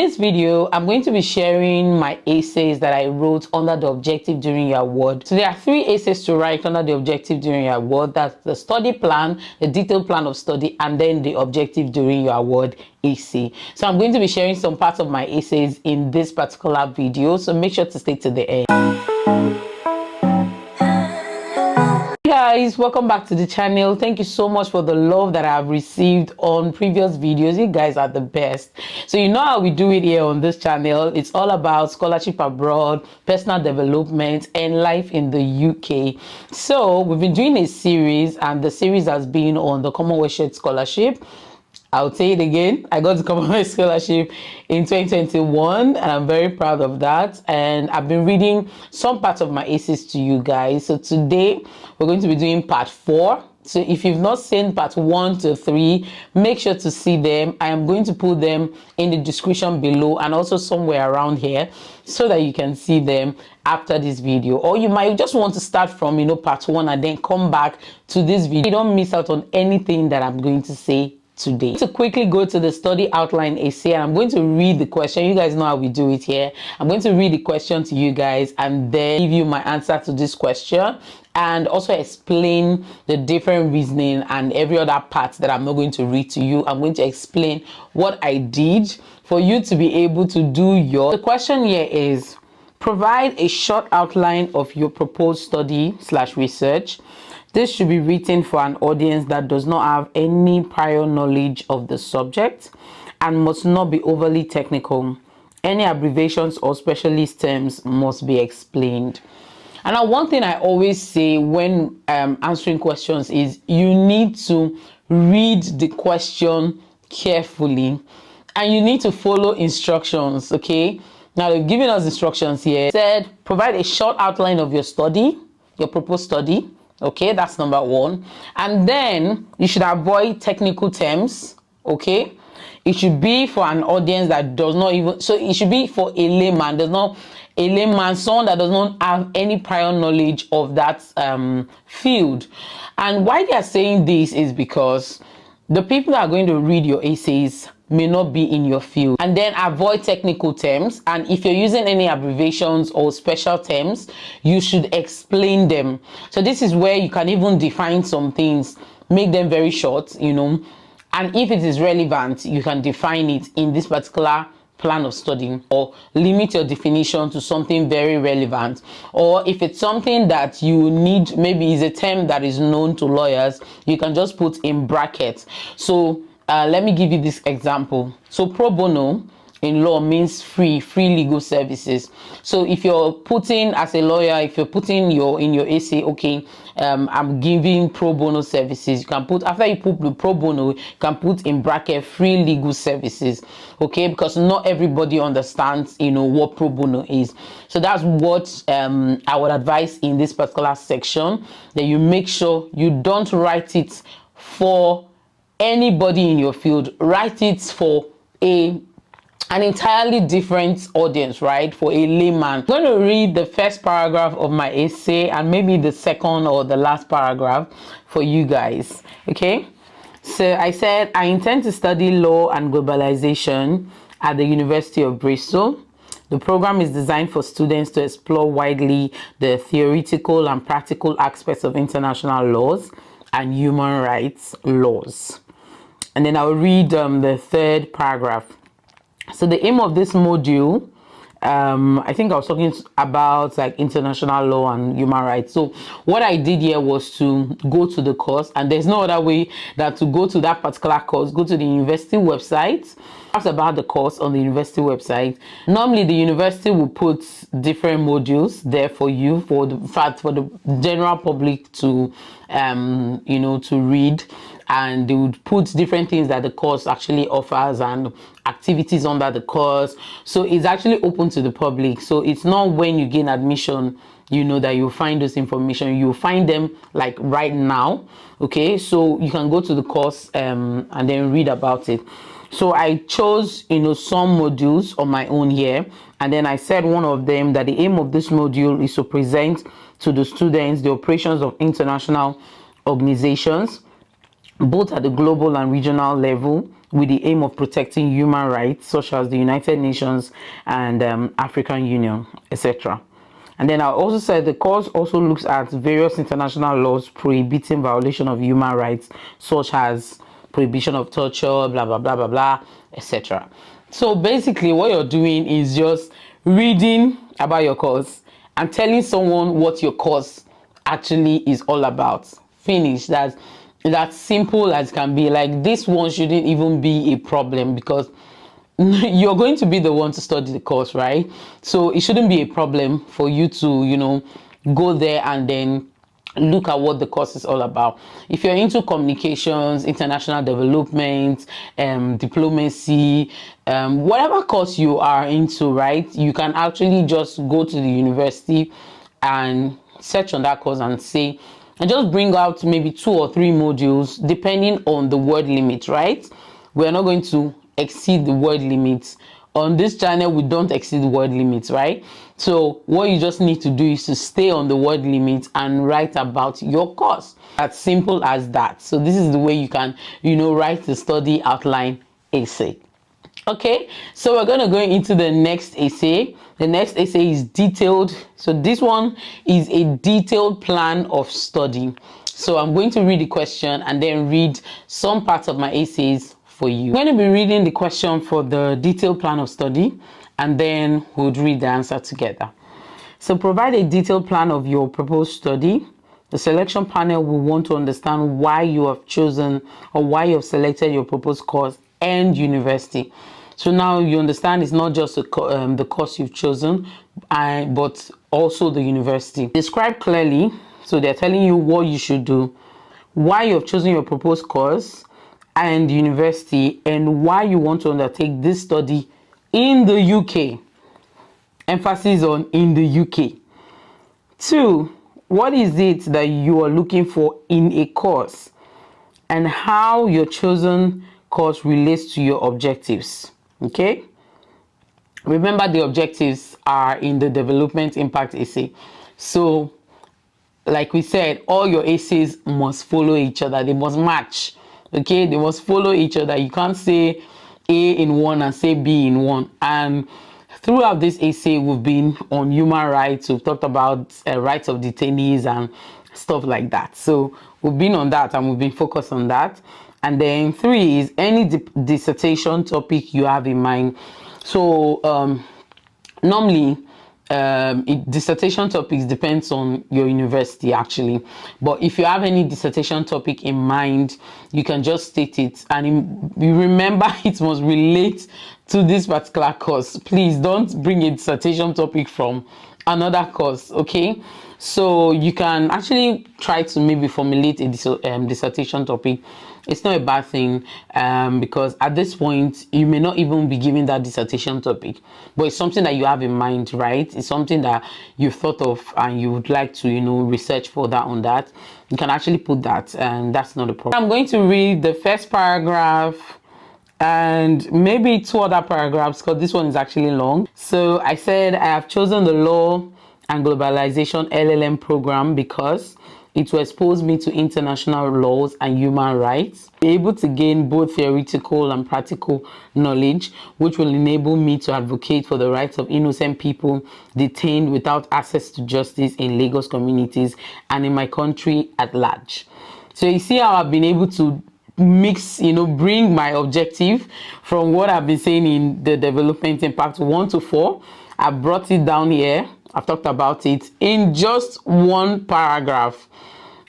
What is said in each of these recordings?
In this video, I'm going to be sharing my essays that I wrote under the objective during your award. So there are 3 essays to write under the objective during your award. That's the study plan, the detailed plan of study, and then the objective during your award essay. So I'm going to be sharing some parts of my essays in this particular video. So make sure to stay to the end. Guys, welcome back to the channel. Thank you so much for the love that I've received on previous videos. You guys are the best. So you know how we do it here on this channel. It's all about scholarship abroad, personal development, and life in the UK. So we've been doing a series, and the series has been on the Commonwealth Shared Scholarship. I'll say it again. I got the Commonwealth Scholarship in 2021, and I'm very proud of that. And I've been reading some parts of my essays to you guys. So today we're going to be doing part 4. So if you've not seen part 1 to 3, make sure to see them. I am going to put them in the description below and also somewhere around here so that you can see them after this video. Or you might just want to start from, part 1 and then come back to this video. You don't miss out on anything that I'm going to say today. To quickly go to the study outline essay, I'm going to read the question. You guys know how we do it here. I'm going to read the question to you guys and then give you my answer to this question, and also explain the different reasoning and every other part that I'm not going to read to you. I'm going to explain what I did for you to be able to do your. The question here is, provide a short outline of your proposed study/research. This should be written for an audience that does not have any prior knowledge of the subject and must not be overly technical. Any abbreviations or specialist terms must be explained. And now, one thing I always say when answering questions is you need to read the question carefully and you need to follow instructions, okay? Now, they've given us instructions here. It said, provide a short outline of your study, your proposed study. Okay, that's number 1. And then you should avoid technical terms. Okay, it should be for an audience that does not even, so it should be for a layman, someone that does not have any prior knowledge of that field. And why they are saying this is because the people that are going to read your essays may not be in your field. And then avoid technical terms, and if you're using any abbreviations or special terms, you should explain them. So this is where you can even define some things, make them very short, and if it is relevant, you can define it in this particular plan of study, or limit your definition to something very relevant. Or if it's something that you need, maybe is a term that is known to lawyers, you can just put in brackets. So let me give you this example. So pro bono in law means free legal services. So if you're putting, as a lawyer, if you're putting in your essay, okay, I'm giving pro bono services, you can put, after you put the pro bono, you can put in bracket free legal services, okay, because not everybody understands what pro bono is. So that's what I would advise in this particular section, that you make sure you don't write it for anybody in your field. Write it for an entirely different audience, right? For a layman. I'm going to read the first paragraph of my essay and maybe the second or the last paragraph for you guys. Okay, so I said, I intend to study law and globalization at the University of Bristol. The program is designed for students to explore widely the theoretical and practical aspects of international laws and human rights laws. And then I'll read the third paragraph. So the aim of this module, I think I was talking about like international law and human rights. So what I did here was to go to the course, and there's no other way than to go to that particular course. Go to the university website, ask about the course on the university website. Normally the university will put different modules there for you, for the general public to to read, and they would put different things that the course actually offers and activities under the course. So it's actually open to the public. So it's not when you gain admission that you'll find this information. You'll find them like right now. Okay, so you can go to the course and then read about it. So I chose some modules on my own here, and then I said one of them, that the aim of this module is to present to the students the operations of international organizations, both at the global and regional level, with the aim of protecting human rights, such as the United Nations and African Union, etc. And then I also said the course also looks at various international laws prohibiting violation of human rights, such as prohibition of torture, blah, blah, blah, blah, blah, etc. So basically what you're doing is just reading about your course and telling someone what your course actually is all about. Finish. That's simple as can be. Like, this one shouldn't even be a problem because you're going to be the one to study the course, right? So it shouldn't be a problem for you to go there and then look at what the course is all about. If you're into communications, international development, diplomacy, whatever course you are into, right, you can actually just go to the university and search on that course and say, and just bring out maybe 2 or 3 modules depending on the word limit, right? We're not going to exceed the word limits. On this channel, we don't exceed the word limits, right? So what you just need to do is to stay on the word limit and write about your course. As simple as that. So this is the way you can, write the study outline essay. Okay, so we're going to go into the next essay. The next essay is detailed. So this one is a detailed plan of study. So I'm going to read the question and then read some parts of my essays for you. I'm going to be reading the question for the detailed plan of study, and then we'll read the answer together. So provide a detailed plan of your proposed study. The selection panel will want to understand why you have chosen or why you have selected your proposed course and university. So now you understand it's not just the course you've chosen, but also the university. Describe clearly. So they're telling you what you should do, why you have chosen your proposed course and university, and why you want to undertake this study in the UK. Emphasis on in the UK. 2, what is it that you are looking for in a course, and how your chosen course relates to your objectives. Okay, remember the objectives are in the development impact essay. So like we said, all your essays must follow each other. They must match. Okay, they must follow each other. You can't say A in one and say B in one. And throughout this essay, we've been on human rights. We've talked about rights of detainees and stuff like that. So we've been on that and we've been focused on that. And then 3 is any dissertation topic you have in mind. So normally dissertation topics depends on your university actually, but if you have any dissertation topic in mind, you can just state it, and you remember it must relate to this particular course. Please don't bring a dissertation topic from another course. Okay, so you can actually try to maybe formulate a dissertation topic. It's not a bad thing, because at this point you may not even be given that dissertation topic, but it's something that you have in mind, right? It's something that you've thought of and you would like to research further on that. You can actually put that, and that's not a problem. I'm going to read the first paragraph and maybe 2 other paragraphs because this one is actually long. So I said I have chosen the Law and Globalization LLM program because it will expose me to international laws and human rights, be able to gain both theoretical and practical knowledge, which will enable me to advocate for the rights of innocent people detained without access to justice in Lagos communities and in my country at large. So you see how I've been able to mix, bring my objective from what I've been saying in the development impact 1 to 4. I brought it down here. I've talked about it in just 1 paragraph.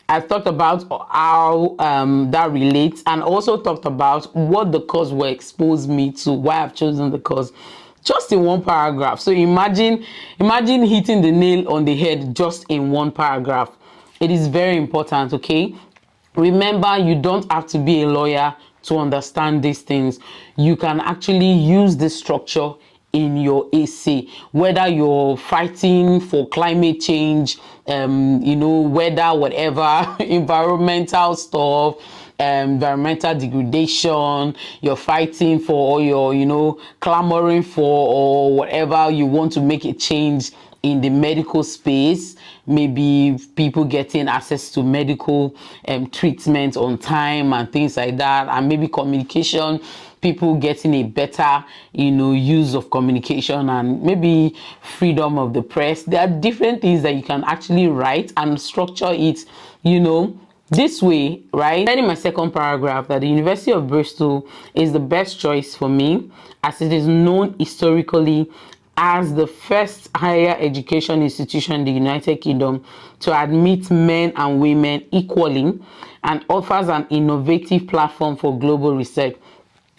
I've talked about how that relates, and also talked about what the course will expose me to, why I've chosen the course, just in 1 paragraph. So imagine hitting the nail on the head just in 1 paragraph. It is very important, okay? Remember, you don't have to be a lawyer to understand these things. You can actually use this structure in your essay, whether you're fighting for climate change, weather, whatever, environmental stuff, environmental degradation, you're fighting for, or you're, you know, clamoring for, or whatever, you want to make a change in the medical space, maybe people getting access to medical treatment on time and things like that, and maybe communication, people getting a better, you know, use of communication, and maybe freedom of the press. There are different things that you can actually write and structure it, you know, this way, right? Then in my second paragraph, that the University of Bristol is the best choice for me, as it is known historically as the first higher education institution in the United Kingdom to admit men and women equally, and offers an innovative platform for global research.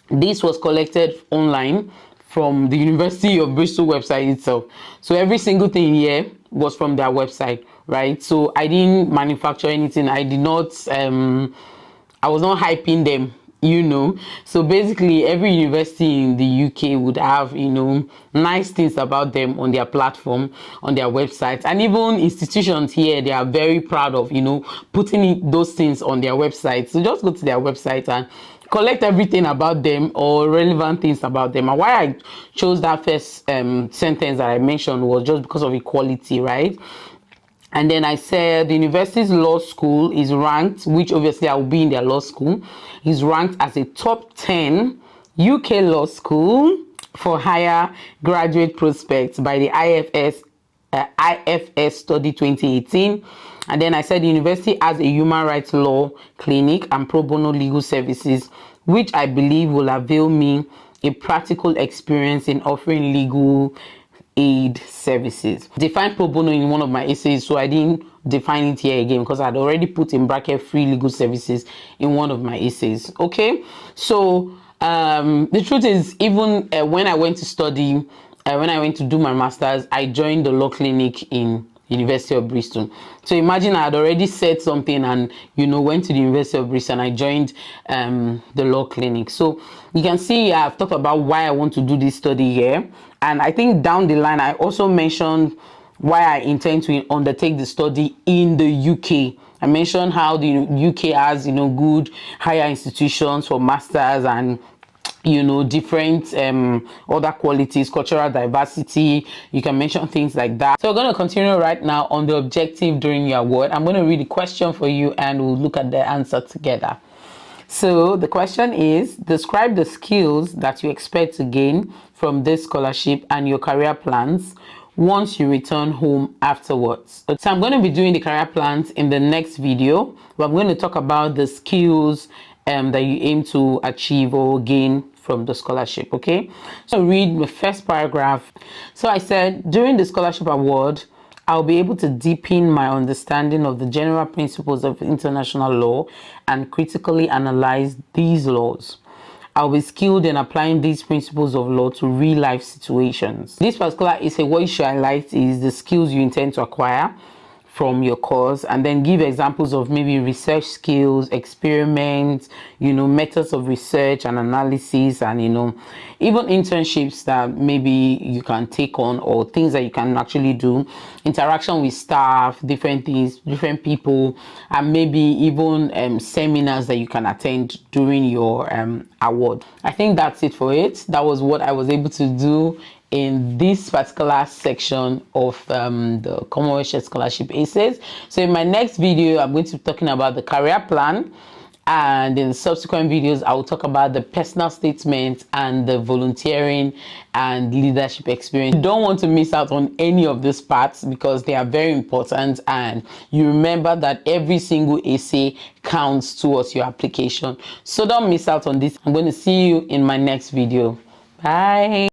This was collected online from the University of Bristol website itself. So every single thing here was from their website, right? So I didn't manufacture anything. I did not, I was not hyping them, you know. So basically every university in the UK would have, you know, nice things about them on their platform, on their website. And even institutions here, they are very proud of, you know, putting those things on their website. So just go to their website and collect everything about them, or relevant things about them. And why I chose that first sentence that I mentioned was just because of equality, right? And then I said the university's law school is ranked, which obviously I will be in their law school, is ranked as a top 10 UK law school for higher graduate prospects by the IFS Study 2018. And then I said the university has a human rights law clinic and pro bono legal services, which I believe will avail me a practical experience in offering legal aid services. Define pro bono in one of my essays, so I didn't define it here again because I had already put in bracket free legal services in one of my essays. Okay, so the truth is, even when I went to study, when I went to do my master's, I joined the law clinic in University of Bristol. So imagine I had already said something and, you know, went to the University of Bristol and I joined the law clinic. So you can see I've talked about why I want to do this study here. And I think down the line, I also mentioned why I intend to undertake the study in the UK. I mentioned how the UK has, you know, good higher institutions for masters and, you know, different other qualities, cultural diversity. You can mention things like that. So we're going to continue right now on the objective during your award. I'm going to read the question for you and we'll look at the answer together. So the question is, describe the skills that you expect to gain from this scholarship and your career plans once you return home afterwards. So I'm going to be doing the career plans in the next video, but I'm going to talk about the skills that you aim to achieve or gain from the scholarship. Okay, so read the first paragraph. So I said, during the scholarship award, I'll be able to deepen my understanding of the general principles of international law and critically analyze these laws. I'll be skilled in applying these principles of law to real life situations. This particular essay, what you should highlight is the skills you intend to acquire from your course, and then give examples of maybe research skills, experiments, you know, methods of research and analysis, and, you know, even internships that maybe you can take on, or things that you can actually do, interaction with staff, different things, different people, and maybe even seminars that you can attend during your award. I think that's it for it. That was what I was able to do in this particular section of the Commonwealth Shared Scholarship Essays. So in my next video, I'm going to be talking about the career plan, and in subsequent videos, I will talk about the personal statement and the volunteering and leadership experience. You don't want to miss out on any of these parts because they are very important, and you remember that every single essay counts towards your application. So don't miss out on this. I'm going to see you in my next video. Bye.